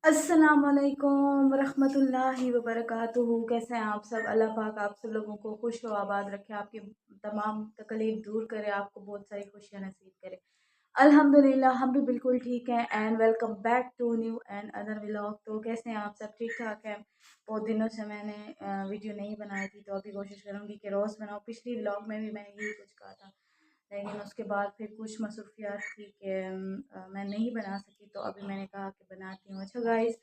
अस्सलामुअलैकुम रहमतुल्लाहि व बरकातुहू। कैसे हैं आप सब? अल्लाह पाक आप सब लोगों को खुश व आबाद रखे, आपकी तमाम तकलीफ दूर करे, आपको बहुत सारी खुशियाँ नसीब करे। अल्हम्दुलिल्लाह हम भी बिल्कुल ठीक हैं। And welcome back to new and other vlog. तो कैसे हैं आप सब? ठीक ठाक हैं? बहुत दिनों से मैंने वीडियो नहीं बनाई थी, तो अभी कोशिश करूँगी कि रोज़ बनाऊँ। पिछली व्लॉग में भी मैंने यही कुछ कहा था, लेकिन उसके बाद फिर कुछ मसरूफियात थी कि मैं नहीं बना सकी, तो अभी मैंने कहा कि बनाती हूँ। अच्छा गाइस,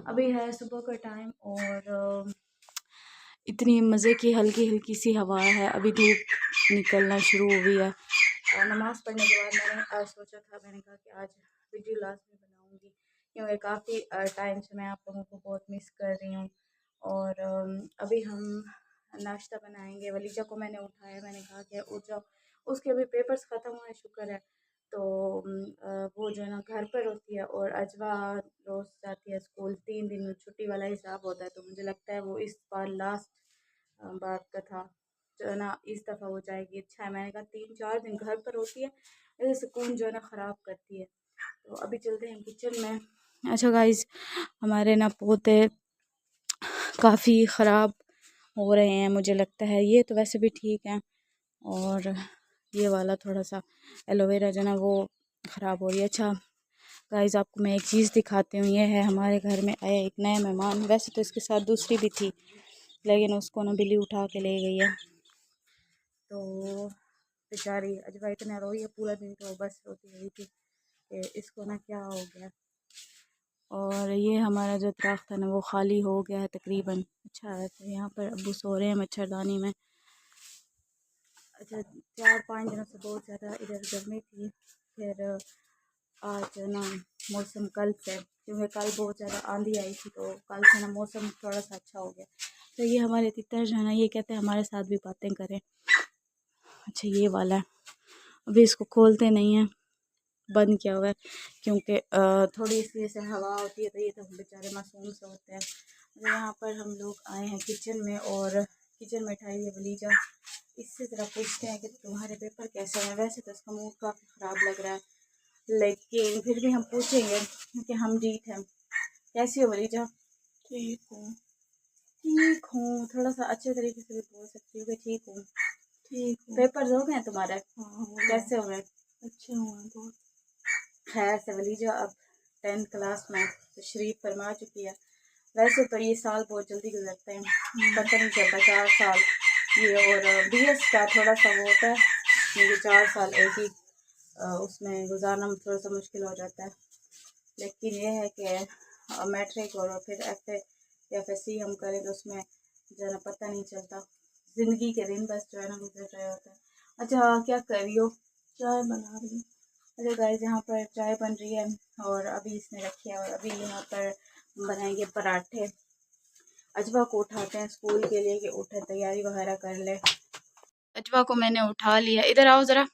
अभी है सुबह का टाइम और इतनी मज़े की हल्की हल्की सी हवा है। अभी धूप निकलना शुरू हो गई है और नमाज़ पढ़ने के बाद मैंने आज सोचा था, मैंने कहा कि आज वीडियो लाजमी बनाऊँगी, क्योंकि काफ़ी टाइम से मैं आप लोगों को बहुत मिस कर रही हूँ। और अभी हम नाश्ता बनाएंगे। वलीजा को मैंने उठाया, मैंने कहा कि उठ जाओ, उसके अभी पेपर्स ख़त्म हुए, शुक्र है। तो वो जो है ना घर पर होती है और अजवा रोज़ जाती है स्कूल। 3 दिन छुट्टी वाला हिसाब होता है, तो मुझे लगता है वो इस बार लास्ट बार का था जो है ना, इस दफ़ा हो जाएगी। अच्छा है, मैंने कहा 3-4 दिन घर पर होती है, ऐसे सुकून जो है ना ख़राब करती है। तो अभी चलते हैं किचन में। अच्छा गाइस, हमारे ना पौधे काफ़ी ख़राब हो रहे हैं, मुझे लगता है। ये तो वैसे भी ठीक है, और ये वाला थोड़ा सा एलोवेरा जो ना वो ख़राब हो रही है। अच्छा गाइस, आपको मैं एक चीज़ दिखाती हूँ। ये है हमारे घर में आया एक नया मेहमान। वैसे तो इसके साथ दूसरी भी थी, लेकिन उसको ना बिल्ली उठा के ले गई है। तो बेचारी अजवा इतना रोई है पूरा दिन, तो बस रोती रही थी कि इसको ना क्या हो गया। और ये हमारा जो दरख्त है ना वो खाली हो गया है तकरीबन। अच्छा है, तो यहाँ पर अब्बू सो रहे हैं मच्छरदानी में। अच्छा, 4-5 दिनों से बहुत ज़्यादा इधर गर्मी थी। फिर आज ना मौसम कल से, क्योंकि कल बहुत ज़्यादा आंधी आई थी, तो कल से ना मौसम थोड़ा सा अच्छा हो गया। तो ये हमारे तितर जो है ना, ये कहते हैं हमारे साथ भी बातें करें। अच्छा, ये वाला है, अभी इसको खोलते नहीं हैं, बंद किया हुआ है, क्योंकि थोड़ी इसलिए से हवा होती है, तो ये तो बेचारे मासूम से होते हैं। तो यहाँ पर हम लोग आए हैं किचन में, और किचन में उठाई हुई वलीजा। इससे ज़रा पूछते हैं कि तुम्हारे पेपर कैसे हैं। वैसे तो इसका मूड काफ़ी ख़राब लग रहा है, लेकिन फिर भी हम पूछेंगे कि हम ठीक हैं। कैसी हो वलीजा? ठीक हूँ। ठीक हूँ, थोड़ा सा अच्छे तरीके से भी बोल सकती हूँ कि ठीक हूँ। ठीक हूँ। पेपर्स हो गए हैं तुम्हारे? हाँ, कैसे हो गए? अच्छे हुए बहुत। खैर से वलीजा अब 10th क्लास में तशरीफ़ फरमा चुकी है। वैसे तो ये साल बहुत जल्दी गुजरते हैं, पता नहीं चलता 4 साल ये। और BS का थोड़ा सा वो होता है, मुझे 4 साल एक ही उसमें गुजारना थोड़ा सा मुश्किल हो जाता है। लेकिन ये है कि मैट्रिक और फिर FA या FSC हम करें, तो उसमें जो है ना पता नहीं चलता, ज़िंदगी के दिन बस जो है ना गुजर रहे होते हैं। अच्छा, क्या कर रही हो? चाय बना रही हूँ। अरे गाइस, यहाँ पर चाय बन रही है और अभी इसने रखी है, और अभी यहाँ पर बनाएंगे पराठे। अजवा को उठाते हैं स्कूल के लिए कि उठे तैयारी वगैरह कर ले। अजवा को मैंने उठा लिया। इधर आओ ज़रा,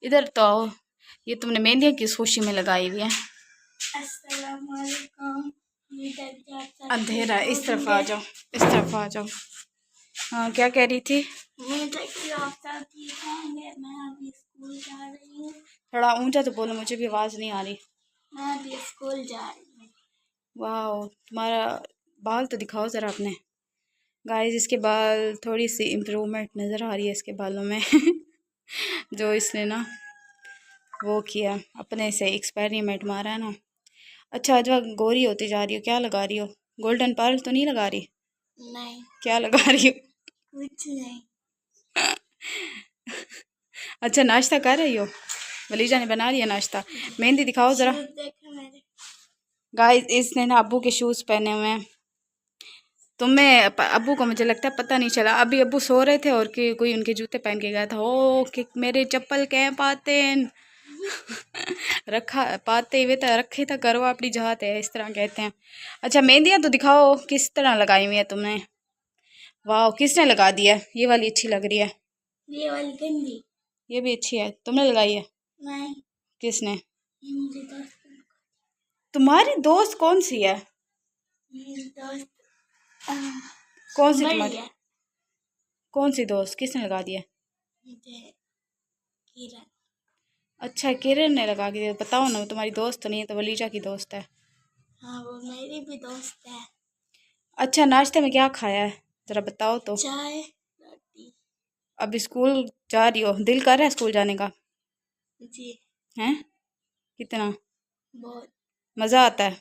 इधर तो आओ। ये तुमने मेहंदियाँ किस खुशी में लगाई हुई हैं? अस्सलामुअलैकुम। अंधेरा है, इस तरफ आ जाओ, इस तरफ आ जाओ। हाँ, क्या कह रही थी? थोड़ा ऊंचा तो बोलो, मुझे भी आवाज़ नहीं आ रही। मैं अभी स्कूल जा रही हूँ। वाह, तुम्हारा बाल तो दिखाओ ज़रा अपने। गाइस, इसके बाल थोड़ी सी इम्प्रूवमेंट नज़र आ रही है इसके बालों में जो इसने ना वो किया, अपने से एक्सपेरिमेंट मारा है ना। अच्छा, अजवा गोरी होती जा रही हो, क्या लगा रही हो? गोल्डन पर्ल तो नहीं लगा रही? नहीं। क्या लगा रही हो? कुछ नहीं। अच्छा, नाश्ता कर रही हो? वलीजा ने बना लिया नाश्ता। मेहंदी दिखाओ ज़रा। गाइस, इसने ना अब्बू के शूज़ पहने हुए हैं। तुम्हें अब्बू को मुझे लगता है पता नहीं चला, अभी अब्बू सो रहे थे और कि कोई उनके जूते पहन के गया था। ओ कि मेरे चप्पल कह पाते रखा पाते हुए तो रखे था, करो अपनी जात है, इस तरह कहते हैं। अच्छा, मेहंदियाँ तो दिखाओ किस तरह लगाई हुई है तुमने। वाह, किसने लगा दिया? ये वाली अच्छी लग रही है। ये वाली गंदी। ये भी अच्छी है, तुमने लगाई है? नहीं। किसने? तुम्हारी दोस्त कौन सी है? मेरी दोस्त कौन सी तुम्हारी? कौन सी दोस्त? किसने लगा दिया? किरण। अच्छा, किरण ने लगा दिया। बताओ ना, तुम्हारी दोस्त तो नहीं है, तो वलीजा की दोस्त है। हाँ, वो मेरी भी दोस्त है। अच्छा, नाश्ते में क्या खाया है, ज़रा बताओ तो। चाय रोटी। अभी स्कूल जा रही हो, दिल कर रहा है स्कूल जाने का? जी। हैं? कितना बहुत। मज़ा आता है?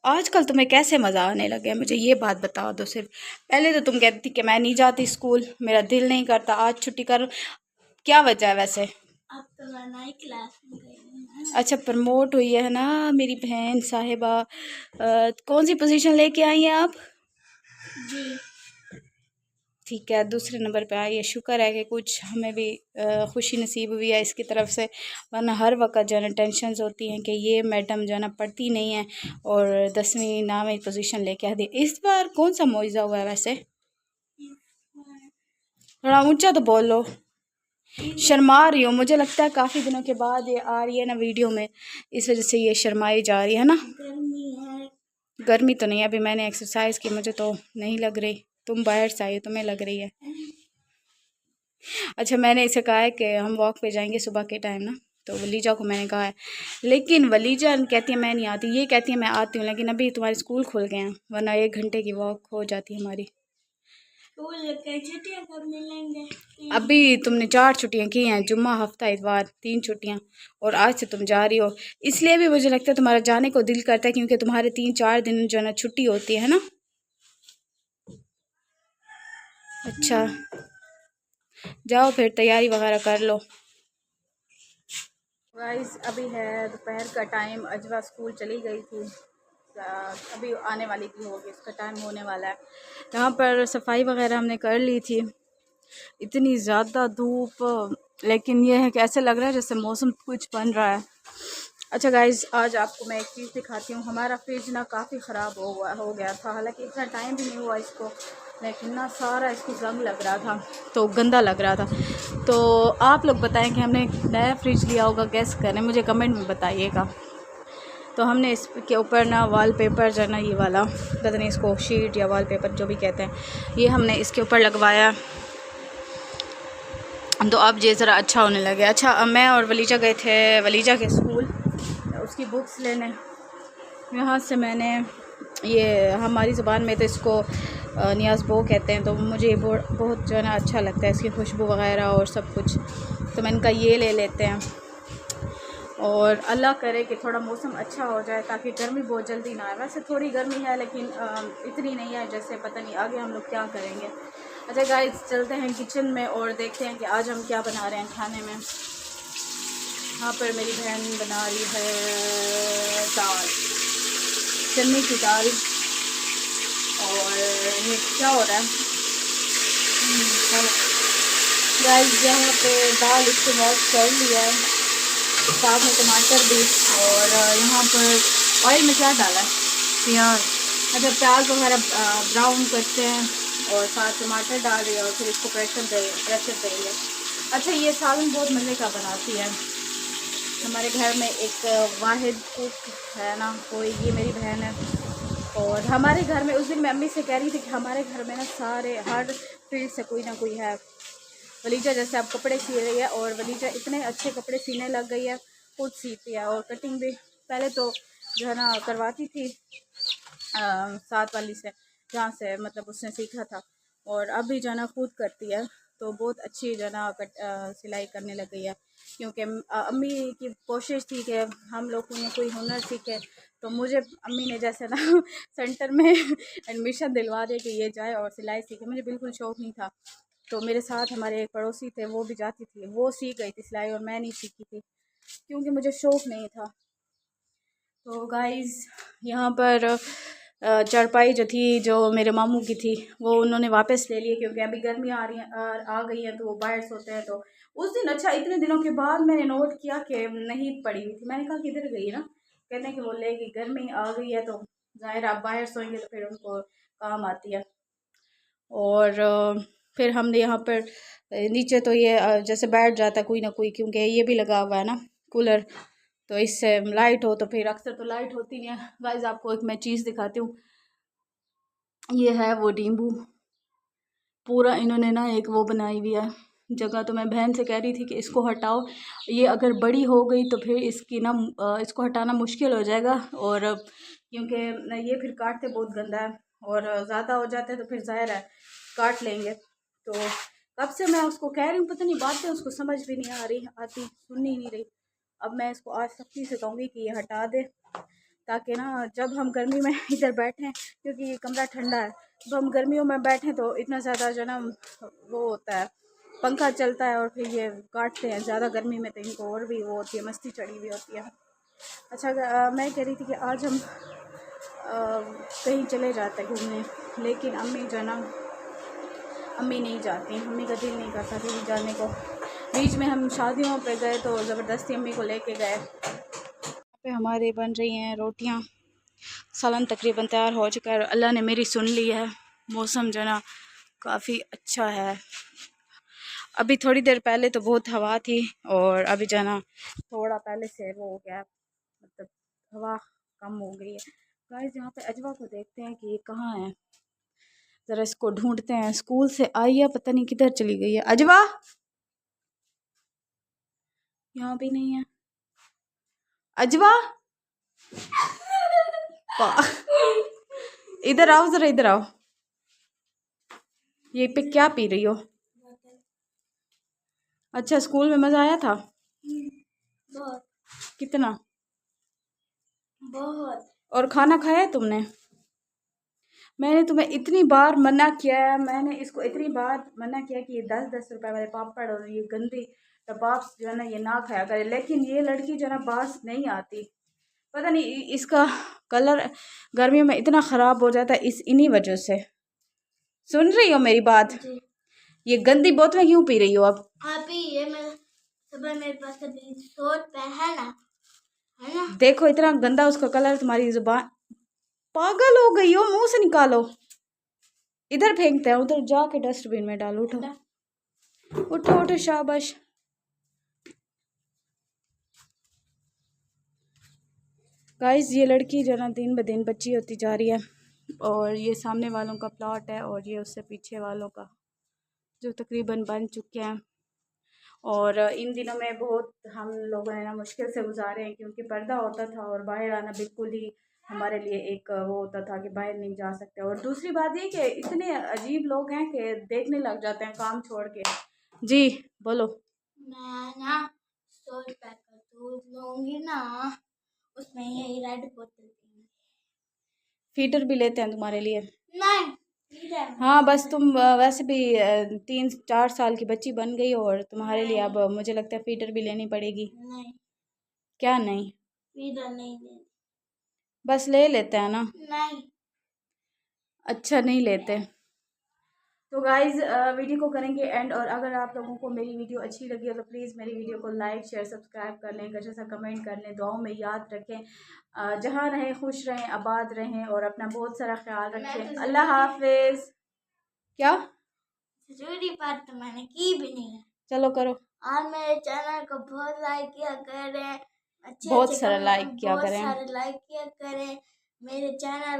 आजकल तुम्हें कैसे मज़ा आने लगे है, मुझे ये बात बता दो सिर्फ। पहले तो तुम कहती थी कि मैं नहीं जाती स्कूल, मेरा दिल नहीं करता, आज छुट्टी कर। क्या वजह है वैसे? अब तो मैं नई क्लास में गई हूँ ना। अच्छा, प्रमोट हुई है ना मेरी बहन साहिबा। कौन सी पोजीशन लेके आई हैं आप? जी। ठीक है, दूसरे नंबर पे आई है। शुक्र है कि कुछ हमें भी खुशी नसीब हुई है इसकी तरफ से, वरना हर वक्त जो है ना टेंशन्स होती हैं कि ये मैडम जो है ना पढ़ती नहीं है और 10वीं नामी पोजीशन लेके आ दी। इस बार कौन सा मुआवजा हुआ है वैसे? थोड़ा ऊंचा तो बोल लो, शर्मा रही हो। मुझे लगता है काफ़ी दिनों के बाद ये आ रही है ना वीडियो में, इस वजह से ये शर्माई जा रही है ना। गर्मी है। गर्मी तो नहीं है, अभी मैंने एक्सरसाइज की, मुझे तो नहीं लग रही। तुम बाहर से आई हो, तुम्हें लग रही है। अच्छा, मैंने इसे कहा है कि हम वॉक पे जाएंगे सुबह के टाइम ना, तो वलीजा को मैंने कहा है, लेकिन वलीजा कहती है मैं नहीं आती, ये कहती है मैं आती हूँ, लेकिन अभी तुम्हारे स्कूल खुल गए हैं, वरना 1 घंटे की वॉक हो जाती है हमारी। छुट्टियाँ कब मिलेंगे? अभी तुमने 4 छुट्टियां की हैं, जुम्मा हफ्ता इतवार 3 छुट्टियां, और आज से तुम जा रही हो। इसलिए भी मुझे लगता है तुम्हारा जाने को दिल करता है, क्योंकि तुम्हारे 3-4 दिन जो है ना छुट्टी होती है ना। अच्छा, जाओ फिर तैयारी वगैरह कर लो। गाइस, अभी है दोपहर का टाइम, अजवा स्कूल चली गई थी, अभी आने वाली भी होगी, इसका टाइम होने वाला है। यहाँ पर सफाई वगैरह हमने कर ली थी। इतनी ज़्यादा धूप, लेकिन ये है कि ऐसे लग रहा है जैसे मौसम कुछ बन रहा है। अच्छा गाइस, आज आपको मैं एक चीज़ दिखाती हूँ। हमारा फ्रिज ना काफ़ी ख़राब हो गया था, हालांकि इतना टाइम भी नहीं हुआ इसको, लेकिन ना सारा इसको जंग लग रहा था, तो गंदा लग रहा था। तो आप लोग बताएं कि हमने नया फ्रिज लिया होगा, गैस करें, मुझे कमेंट में बताइएगा। तो हमने इसके ऊपर ना वॉलपेपर जो है ना, ये वाला पता नहीं इसको शीट या वॉलपेपर जो भी कहते हैं, ये हमने इसके ऊपर लगवाया, तो अब ये ज़रा अच्छा होने लगे। अच्छा, मैं और वलीजा गए थे वलीजा के स्कूल, उसकी बुक्स लेने। यहाँ से मैंने ये, हमारी ज़ुबान में तो इसको नियाज़ बो कहते हैं, तो मुझे ये बहुत जो है ना अच्छा लगता है, इसकी खुशबू वगैरह और सब कुछ, तो मैंने कहा ये ले लेते हैं। और अल्लाह करे कि थोड़ा मौसम अच्छा हो जाए, ताकि गर्मी बहुत जल्दी ना आए। वैसे थोड़ी गर्मी है, लेकिन इतनी नहीं है जैसे, पता नहीं आगे हम लोग क्या करेंगे। अच्छा गाइस, चलते हैं किचन में और देखते हैं कि आज हम क्या बना रहे हैं खाने में। यहाँ पर मेरी बहन बना रही है दाल, चने की दाल। और ये क्या हो रहा है गाइस, यहाँ पे दाल इसको वॉश कर लिया है, साथ में टमाटर भी, और यहाँ पर ऑयल में क्या डाला है, प्याज। अच्छा, प्याज वगैरह ब्राउन करते हैं, और साथ टमाटर डाल दिए, और फिर इसको प्रेशर देंगे। अच्छा, ये सालन बहुत मज़े का बनाती है। हमारे घर में एक वाहिद कुक है ना, वो ये मेरी बहन है। और हमारे घर में उस दिन मैं अम्मी से कह रही थी कि हमारे घर में ना सारे हर फील्ड से कोई ना कोई है। वलीजा जैसे अब कपड़े सी रही है, और वलीजा इतने अच्छे कपड़े सीने लग गई है, खुद सीती है, और कटिंग भी पहले तो जो है ना करवाती थी साथ वाली से, जहाँ से मतलब उसने सीखा था, और अभी जो है ना खुद करती है, तो बहुत अच्छी जो है ना सिलाई करने लग गई है। क्योंकि अम्मी की कोशिश थी कि हम लोग कोई हुनर सीखे, तो मुझे अम्मी ने जैसे ना सेंटर में एडमिशन दिलवा दिया कि ये जाए और सिलाई सीखे। मुझे बिल्कुल शौक़ नहीं था, तो मेरे साथ हमारे एक पड़ोसी थे, वो भी जाती थी, वो सीख गई थी सिलाई, और मैं नहीं सीखी थी क्योंकि मुझे शौक़ नहीं था। तो गाइस, यहाँ पर चारपाई जो थी, जो मेरे मामू की थी, वो उन्होंने वापस ले ली, क्योंकि अभी गर्मी आ रही है, आ गई है, तो वो बाहर सोते हैं। तो उस दिन, अच्छा इतने दिनों के बाद मैंने नोट किया कि नहीं पड़ी हुई थी। मैंने कहा किधर गई ना, कहते हैं कि वो ले गई, गर्मी आ गई है, तो ज़ाहिर आप बाहर सोएंगे तो फिर उनको काम आती है। और फिर हमने यहाँ पर नीचे तो ये जैसे बैठ जाता है कोई ना कोई, क्योंकि ये भी लगा हुआ है ना कूलर, तो इससे लाइट हो, तो फिर अक्सर तो लाइट होती नहीं है। गाइस, आपको एक मैं चीज़ दिखाती हूँ, ये है वो नींबू, पूरा इन्होंने ना एक वो बनाई हुई है जगह। तो मैं बहन से कह रही थी कि इसको हटाओ, ये अगर बड़ी हो गई तो फिर इसकी ना इसको हटाना मुश्किल हो जाएगा, और क्योंकि ये फिर काटते बहुत गंदा है और ज़्यादा हो जाता है तो फिर ज़ाहिर है काट लेंगे। तो कब से मैं उसको कह रही हूँ, पता नहीं बातें उसको समझ भी नहीं आ रही, आती सुन ही नहीं रही। अब मैं इसको आज सख्ती से कहूँगी कि ये हटा दे, ताकि ना जब हम गर्मी में इधर बैठें, क्योंकि ये कमरा ठंडा है, जब हम गर्मियों में बैठें तो इतना ज़्यादा जो ना वो होता है, पंखा चलता है और फिर ये काटते हैं ज़्यादा गर्मी में, तो इनको और भी वो होती है, मस्ती चढ़ी हुई होती है। अच्छा मैं कह रही थी कि आज हम कहीं चले जाते घूमने, लेकिन अम्मी जो ना अम्मी नहीं जाती, अम्मी का दिल नहीं करता कहीं जाने को। बीच में हम शादियों पे गए तो ज़बरदस्ती अम्मी को लेके गए। पे हमारे बन रही हैं रोटियां, सालन तकरीबन तैयार हो चुका है। अल्लाह ने मेरी सुन ली है, मौसम जो ना काफ़ी अच्छा है। अभी थोड़ी देर पहले तो बहुत हवा थी और अभी जो ना थोड़ा पहले से वो हो गया, मतलब हवा कम हो गई है। गाइस यहाँ पे अजवा को देखते हैं कि ये कहाँ है, ज़रा इसको ढूंढते हैं। स्कूल से आई है, पता नहीं किधर चली गई है। अजवा यहाँ भी नहीं है। अजवा इधर आओ, ज़रा इधर आओ। ये पे क्या पी रही हो? अच्छा, स्कूल में मज़ा आया था? बहुत कितना? बहुत। और खाना खाया है तुमने? मैंने तुम्हें इतनी बार मना किया है, मैंने इसको इतनी बार मना किया कि ये 10-10 रुपए वाले पापड़ और ये गंदी टबाब्स जो है ना ये ना खाया करे, लेकिन ये लड़की जो है ना बास नहीं आती। पता नहीं इसका कलर गर्मियों में इतना ख़राब हो जाता है इन्हीं वजह से। सुन रही हो मेरी बात? जी। ये गंदी बोतलें क्यों पी रही हो अब? आप ही ये मैं सुबह मेरे पास अभी 100 रुपए है ना। देखो इतना गंदा उसका कलर, तुम्हारी जुबान। पागल हो गई हो, मुंह से निकालो। इधर फेंकते हैं, उधर जाके डस्टबिन में डालो। उठो उठो उठो, शाबाश। गाइस ये लड़की जो ना दिन ब दिन बच्ची होती जा रही है, और ये सामने वालों का प्लॉट है और ये उससे पीछे वालों का जो तकरीबन बन चुके हैं। और इन दिनों में बहुत हम लोगों ने ना मुश्किल से गुजारे हैं, क्योंकि पर्दा होता था और बाहर आना बिल्कुल ही हमारे लिए एक वो होता था कि बाहर नहीं जा सकते। और दूसरी बात ये कि इतने अजीब लोग हैं कि देखने लग जाते हैं काम छोड़ के। जी बोलो। मैं ना 100 रुपए का दूध लूंगी ना, उसमें यही रेड बोतल पीऊंगी। फीटर भी लेते हैं तुम्हारे लिए? नहीं। हाँ बस तुम वैसे भी 3-4 साल की बच्ची बन गई हो, और तुम्हारे लिए अब मुझे लगता है फीटर भी लेनी पड़ेगी। नहीं, क्या नहीं? फीडर नहीं लेनी। बस ले लेते हैं ना। नहीं। अच्छा नहीं लेते। तो गाइज़ वीडियो को करेंगे एंड, और अगर आप लोगों को मेरी वीडियो अच्छी लगी हो तो प्लीज़ मेरी वीडियो को लाइक शेयर सब्सक्राइब कर लें, अच्छा सा कमेंट कर लें, दुआओं में याद रखें। जहाँ रहें खुश रहें, आबाद रहें, और अपना बहुत सारा ख्याल रखें। अल्लाह हाफिज़। क्या जरूरी बात तो मैंने की भी नहीं है। चलो करो। और मेरे चैनल को बहुत लाइक किया करें, अच्छे बहुत अच्छे सारा लाइक किया बहुत करें। सारे लाइक किया करें। मेरे चैनल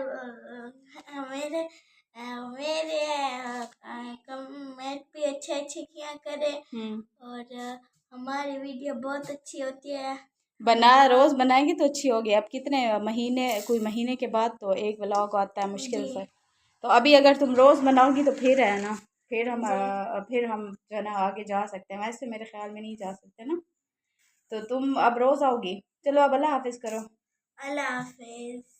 मेरे मेरे कमेंट भी अच्छे अच्छे किया करें। और हमारी वीडियो बहुत अच्छी होती है। रोज़ बनाएंगे तो अच्छी होगी। अब कितने महीने, कोई महीने के बाद तो एक व्लॉग आता है मुश्किल से। तो अभी अगर तुम रोज़ बनाओगी तो फिर है ना, फिर हम जो है ना आगे जा सकते हैं। वैसे मेरे ख्याल में नहीं जा सकते ना, तो तुम अब रोज़ आओगी। चलो अब अल्लाह हाफिज़ करो। अल्लाह हाफिज़।